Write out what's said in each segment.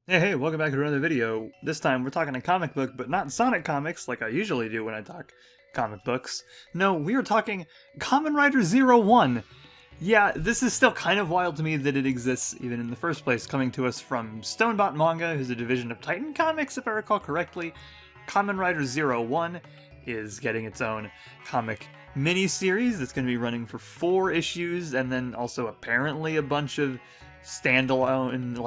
Hey, welcome back to another video. This time we're talking a comic book, but not Sonic comics like I usually do when I talk comic books. No, we are talking Kamen Rider 01. Yeah, this is still kind of wild to me that it exists even in the first place, coming to us from Stonebot Manga, who's a division of Titan Comics, if I recall correctly. Kamen Rider 01 is getting its own comic mini-series that's going to be running for 4 issues, and then also apparently a bunch of standalone,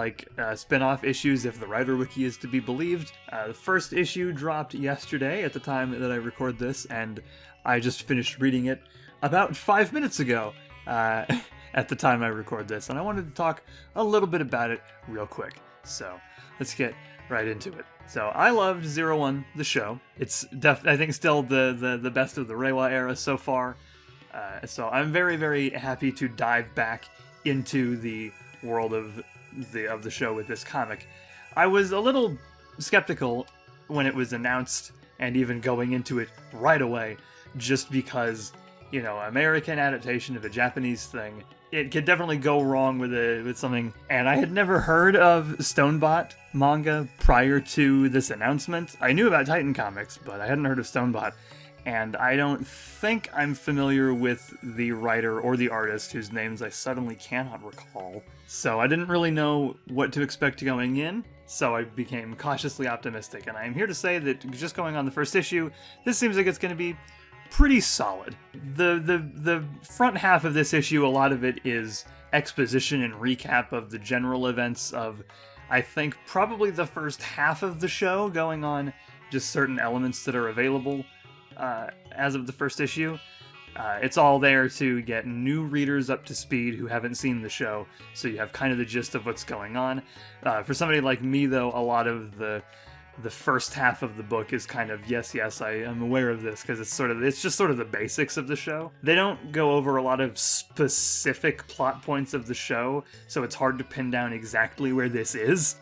spin-off issues if the writer wiki is to be believed. The first issue dropped yesterday at the time that I record this, and I just finished reading it about 5 minutes ago at the time I record this, and I wanted to talk a little bit about it real quick. So let's get right into it. So I loved 01, the show. It's I think still the best of the Reiwa era so far. So I'm very, very happy to dive back into the world of the show with this comic. I was a little skeptical when it was announced and even going into it right away, just because, you know, American adaptation of a Japanese thing, it could definitely go wrong with something. And I had never heard of Stonebot manga prior to this announcement. I knew about Titan Comics, but I hadn't heard of Stonebot. And I don't think I'm familiar with the writer or the artist, whose names I suddenly cannot recall. So I didn't really know what to expect going in, so I became cautiously optimistic. And I am here to say that just going on the first issue, this seems like it's going to be pretty solid. The front half of this issue, a lot of it is exposition and recap of the general events of, I think, probably the first half of the show, going on just certain elements that are available as of the first issue. It's all there to get new readers up to speed who haven't seen the show, so you have kind of the gist of what's going on. For somebody like me, though, a lot of the first half of the book is kind of, yes, I am aware of this, because it's just sort of the basics of the show. They don't go over a lot of specific plot points of the show, so it's hard to pin down exactly where this is.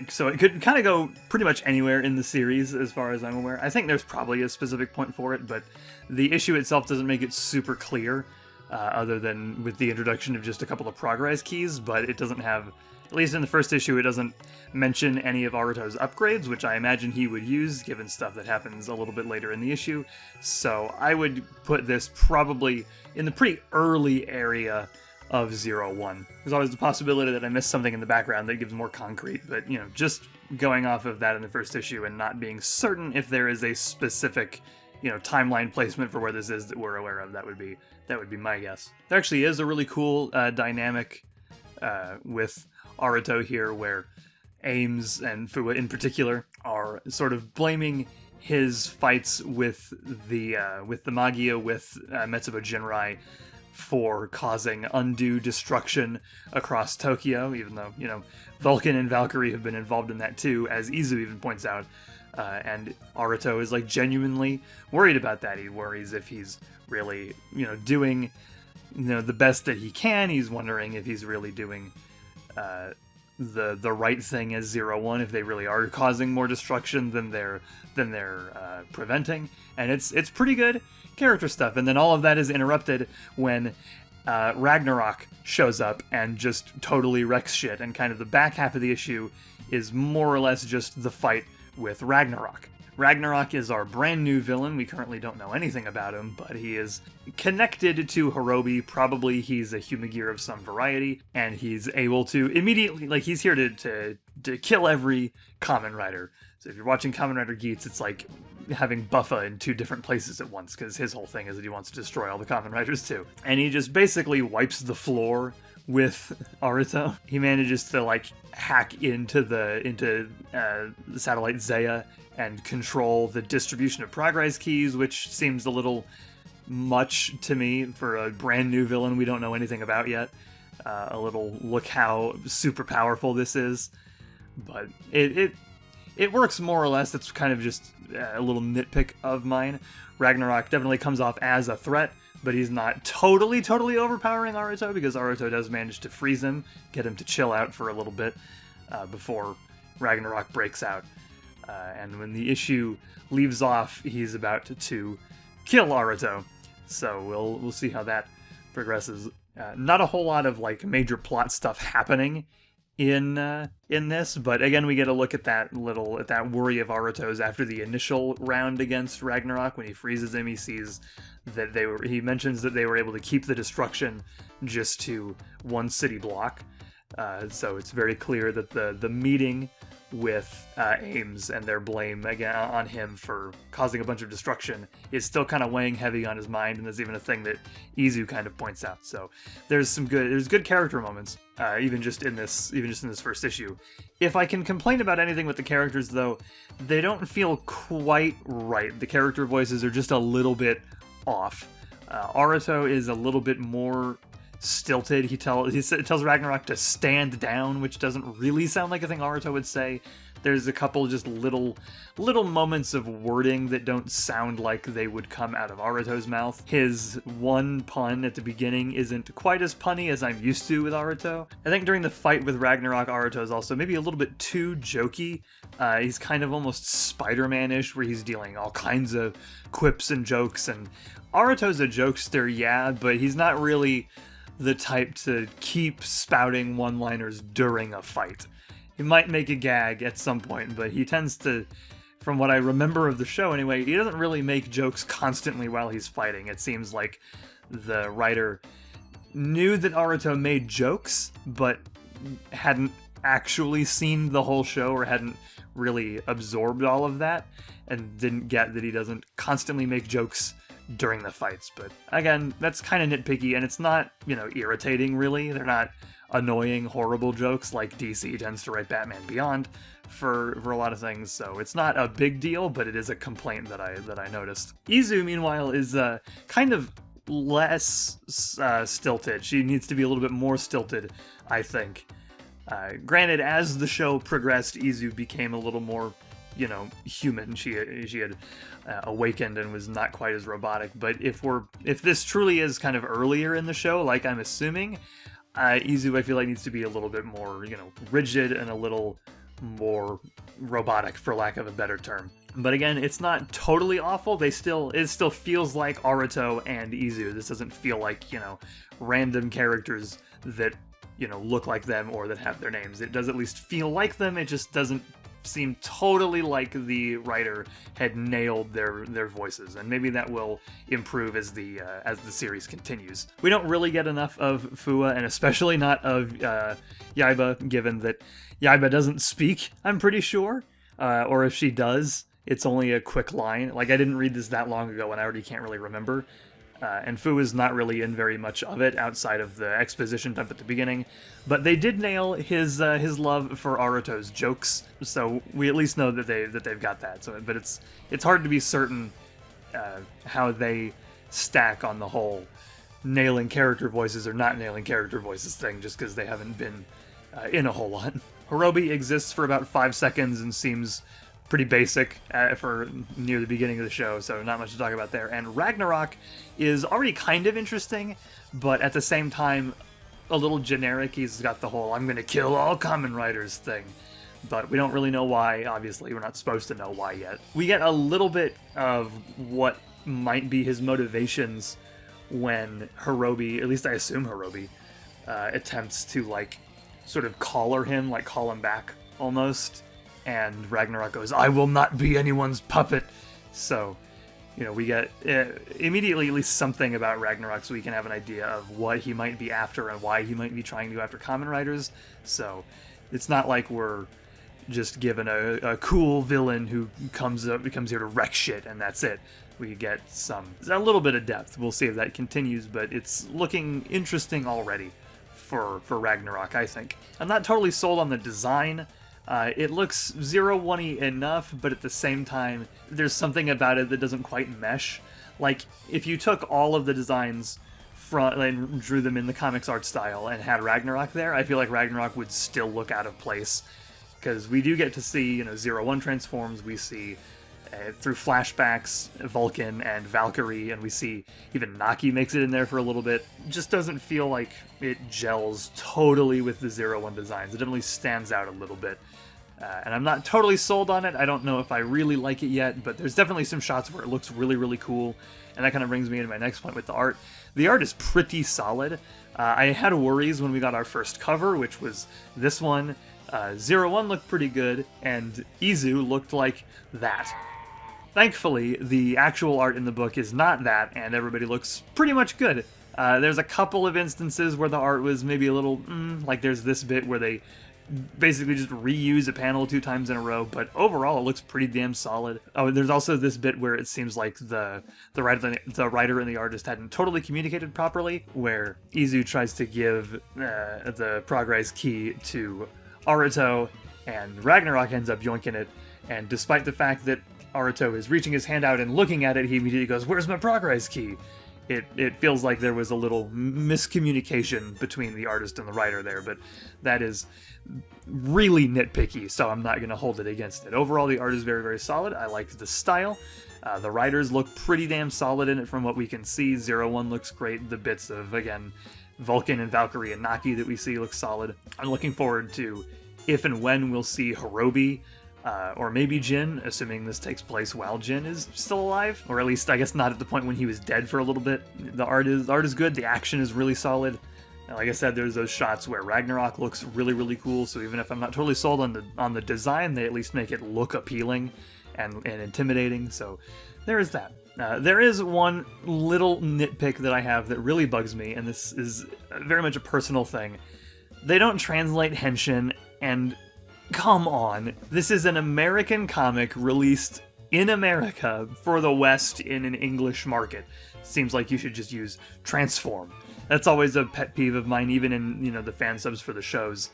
So it could kind of go pretty much anywhere in the series, as far as I'm aware. I think there's probably a specific point for it, but the issue itself doesn't make it super clear, other than with the introduction of just a couple of progress keys, but it doesn't have, at least in the first issue, it doesn't mention any of Aruto's upgrades, which I imagine he would use, given stuff that happens a little bit later in the issue. So I would put this probably in the pretty early area of 01. There's always the possibility that I missed something in the background that gives more concrete, but, you know, just going off of that in the first issue and not being certain if there is a specific, you know, timeline placement for where this is that we're aware of, that would be my guess. There actually is a really cool dynamic with Aruto here, where Ames and Fuwa in particular are sort of blaming his fights with the Magia with Metsubo Jinrai for causing undue destruction across Tokyo, even though, you know, Vulcan and Valkyrie have been involved in that too, as Izu even points out. And Aruto is, like, genuinely worried about that. He worries if he's really, you know, doing, you know, the best that he can. He's wondering if he's really doing the right thing as 01, if they really are causing more destruction than they're preventing. And it's pretty good character stuff. And then all of that is interrupted when Ragnarok shows up and just totally wrecks shit. And kind of the back half of the issue is more or less just the fight with Ragnarok. Ragnarok is our brand new villain. We currently don't know anything about him, but he is connected to Hirobi. Probably he's a Humagear of some variety, and he's able to immediately, like, he's here to kill every Kamen Rider. So if you're watching Kamen Rider Geats, it's like having Buffa in 2 different places at once, because his whole thing is that he wants to destroy all the Kamen Riders too. And he just basically wipes the floor with Aruto. He manages to, like, hack into the satellite Zeya and control the distribution of progress keys, which seems a little much to me for a brand new villain we don't know anything about yet. A little look how super powerful this is. But it works more or less. It's kind of just a little nitpick of mine. Ragnarok definitely comes off as a threat, but he's not totally overpowering Aruto, because Aruto does manage to freeze him, get him to chill out for a little bit before Ragnarok breaks out. And when the issue leaves off, he's about to kill Aruto. So we'll see how that progresses. Not a whole lot of, like, major plot stuff happening in this, but again we get a look at that worry of Aruto's after the initial round against Ragnarok when he freezes him. He sees that he mentions that they were able to keep the destruction just to one city block. So it's very clear that the meeting with Ames and their blame again on him for causing a bunch of destruction is still kind of weighing heavy on his mind, and there's even a thing that Izu kind of points out. So there's good character moments, even just in this first issue. If I can complain about anything with the characters, though, they don't feel quite right. The character voices are just a little bit off. Aruto is a little bit more stilted. He tells Ragnarok to stand down, which doesn't really sound like a thing Aruto would say. There's a couple just little moments of wording that don't sound like they would come out of Aruto's mouth. His one pun at the beginning isn't quite as punny as I'm used to with Aruto. I think during the fight with Ragnarok, Aruto is also maybe a little bit too jokey. He's kind of almost Spider-Man-ish, where he's dealing all kinds of quips and jokes, and Aruto's a jokester, yeah, but he's not really the type to keep spouting one-liners during a fight. He might make a gag at some point, but he tends to, from what I remember of the show anyway, he doesn't really make jokes constantly while he's fighting. It seems like the writer knew that Aruto made jokes, but hadn't actually seen the whole show or hadn't really absorbed all of that, and didn't get that he doesn't constantly make jokes during the fights. But again, that's kind of nitpicky, and it's not, irritating really. They're not annoying, horrible jokes like DC tends to write Batman Beyond for a lot of things, so it's not a big deal, but it is a complaint that I noticed. Izu, meanwhile, is kind of less stilted. She needs to be a little bit more stilted, I think. Granted, as the show progressed, Izu became a little more human. She had awakened and was not quite as robotic. But if this truly is kind of earlier in the show, like I'm assuming, Izu I feel like needs to be a little bit more rigid and a little more robotic, for lack of a better term. But again, it's not totally awful. It still feels like Aruto and Izu. This doesn't feel like random characters that look like them or that have their names. It does at least feel like them. It just doesn't seem totally like the writer had nailed their voices, and maybe that will improve as the series continues. We don't really get enough of Fua, and especially not of Yaiba, given that Yaiba doesn't speak, I'm pretty sure, or if she does, it's only a quick line. Like, I didn't read this that long ago, and I already can't really remember. And Fu is not really in very much of it outside of the exposition dump at the beginning, but they did nail his love for Aruto's jokes, so we at least know that they've got that. So, but it's hard to be certain how they stack on the whole nailing character voices or not nailing character voices thing, just because they haven't been in a whole lot. Hirobi exists for about 5 seconds and seems pretty basic for near the beginning of the show, so not much to talk about there. And Ragnarok is already kind of interesting, but at the same time a little generic. He's got the whole "I'm gonna kill all Kamen Riders" thing, but we don't really know why. Obviously, we're not supposed to know why yet. We get a little bit of what might be his motivations when Hirobi, at least I assume Hirobi, attempts to sort of collar him, call him back almost. And Ragnarok goes, "I will not be anyone's puppet." So, we get immediately at least something about Ragnarok, so we can have an idea of what he might be after and why he might be trying to go after Kamen Riders. So, it's not like we're just given a cool villain who comes here to wreck shit, and that's it. We get a little bit of depth. We'll see if that continues, but it's looking interesting already for Ragnarok, I think. I'm not totally sold on the design. It looks 01-y enough, but at the same time, there's something about it that doesn't quite mesh. Like, if you took all of the designs and drew them in the comics art style and had Ragnarok there, I feel like Ragnarok would still look out of place. Because we do get to see, 01 transforms, we see, through flashbacks, Vulcan and Valkyrie, and we see even Naki makes it in there for a little bit. It just doesn't feel like it gels totally with the 01 designs. It definitely stands out a little bit. And I'm not totally sold on it. I don't know if I really like it yet, but there's definitely some shots where it looks really, really cool. And that kind of brings me into my next point with the art. The art is pretty solid. I had worries when we got our first cover, which was this one. 01 looked pretty good, and Izu looked like that. Thankfully, the actual art in the book is not that, and everybody looks pretty much good. There's a couple of instances where the art was maybe a little, like there's this bit where they basically just reuse a panel 2 times in a row, but overall it looks pretty damn solid. Oh, there's also this bit where it seems like the writer and the artist hadn't totally communicated properly, where Izu tries to give the progress key to Aruto, and Ragnarok ends up yoinking it, and despite the fact that Aruto is reaching his hand out and looking at it, he immediately goes, "Where's my progress key?" It feels like there was a little miscommunication between the artist and the writer there, but that is really nitpicky, so I'm not going to hold it against it. Overall, the art is very, very solid. I like the style. The writers look pretty damn solid in it from what we can see. 01 looks great. The bits of, again, Vulcan and Valkyrie and Naki that we see look solid. I'm looking forward to if and when we'll see Hirobi, or maybe Jin, assuming this takes place while Jin is still alive, or at least I guess not at the point when he was dead for a little bit. The art is good, the action is really solid. And like I said, there's those shots where Ragnarok looks really, really cool, so even if I'm not totally sold on the design, they at least make it look appealing and intimidating, so there is that. There is one little nitpick that I have that really bugs me, and this is very much a personal thing. They don't translate Henshin, and come on, this is an American comic released in America for the West in an English market. Seems like you should just use transform. That's always a pet peeve of mine, even in, the fan subs for the shows.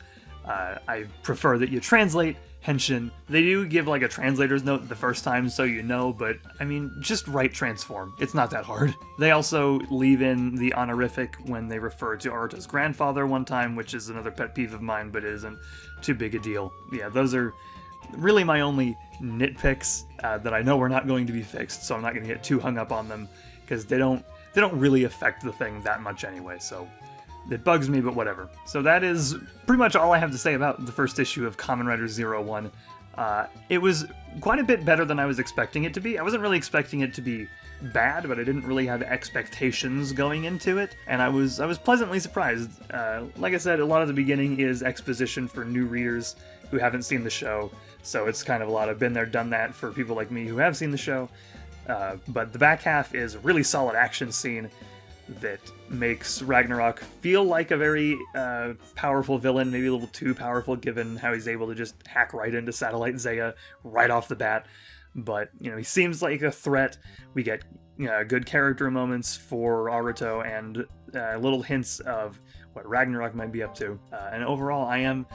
I prefer that you translate Henshin. They do give like a translator's note the first time so you know, but I mean, just write transform. It's not that hard. They also leave in the honorific when they refer to Aruto's grandfather one time, which is another pet peeve of mine, but it isn't too big a deal. Yeah, those are really my only nitpicks that I know are not going to be fixed, so I'm not going to get too hung up on them, because they don't really affect the thing that much anyway, so it bugs me, but whatever. So that is pretty much all I have to say about the first issue of Kamen Rider 01. It was quite a bit better than I was expecting it to be. I wasn't really expecting it to be bad, but I didn't really have expectations going into it, and I was pleasantly surprised. Like I said, a lot of the beginning is exposition for new readers who haven't seen the show, so it's kind of a lot of been there, done that for people like me who have seen the show. But the back half is a really solid action scene that makes Ragnarok feel like a very powerful villain, maybe a little too powerful given how he's able to just hack right into Satellite Zaya right off the bat. But, he seems like a threat. We get good character moments for Aruto and little hints of what Ragnarok might be up to. And overall, I am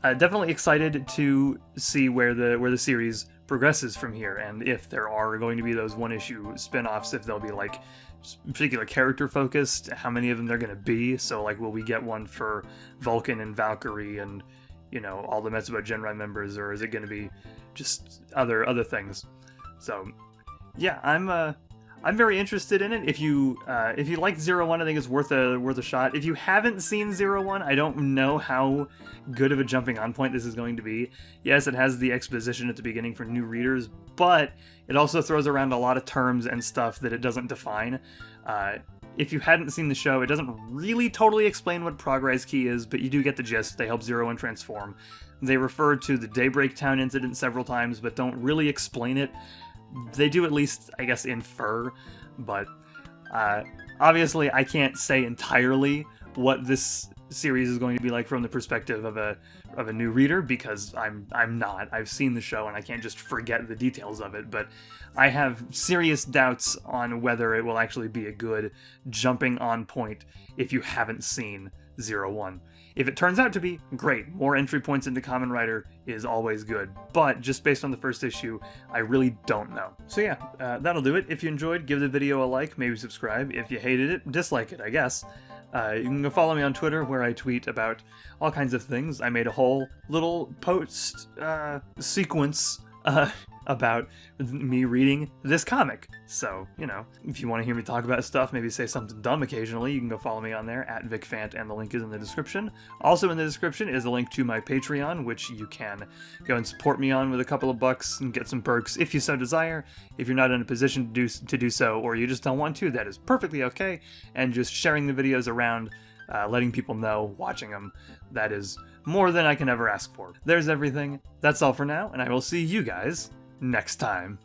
definitely excited to see where the series progresses from here, and if there are going to be those one-issue spin-offs, if they'll be like particular character focused, how many of them they're going to be. So like, will we get one for Vulcan and Valkyrie and all the Metsubo Genrai members, or is it going to be just other things? So yeah, I'm very interested in it. If you like 01, I think it's worth a shot. If you haven't seen 01, I don't know how good of a jumping on point this is going to be. Yes, it has the exposition at the beginning for new readers, but it also throws around a lot of terms and stuff that it doesn't define. If you hadn't seen the show, it doesn't really totally explain what Progress Key is, but you do get the gist. They help 01 transform. They refer to the Daybreak Town incident several times, but don't really explain it. They do at least, I guess, infer, but obviously I can't say entirely what this series is going to be like from the perspective of a new reader, because I'm not. I've seen the show and I can't just forget the details of it, but I have serious doubts on whether it will actually be a good jumping on point if you haven't seen 01. If it turns out to be, great. More entry points into Kamen Rider is always good. But just based on the first issue, I really don't know. So yeah, that'll do it. If you enjoyed, give the video a like, maybe subscribe. If you hated it, dislike it, I guess. You can go follow me on Twitter, where I tweet about all kinds of things. I made a whole little post sequence about me reading this comic. So, you know, if you want to hear me talk about stuff, maybe say something dumb occasionally, you can go follow me on there at VicFant, and the link is in the description. Also in the description is a link to my Patreon, which you can go and support me on with a couple of bucks and get some perks if you so desire. If you're not in a position to do so, or you just don't want to, that is perfectly okay. And just sharing the videos around, letting people know, watching them, that is more than I can ever ask for. There's everything. That's all for now, and I will see you guys next time.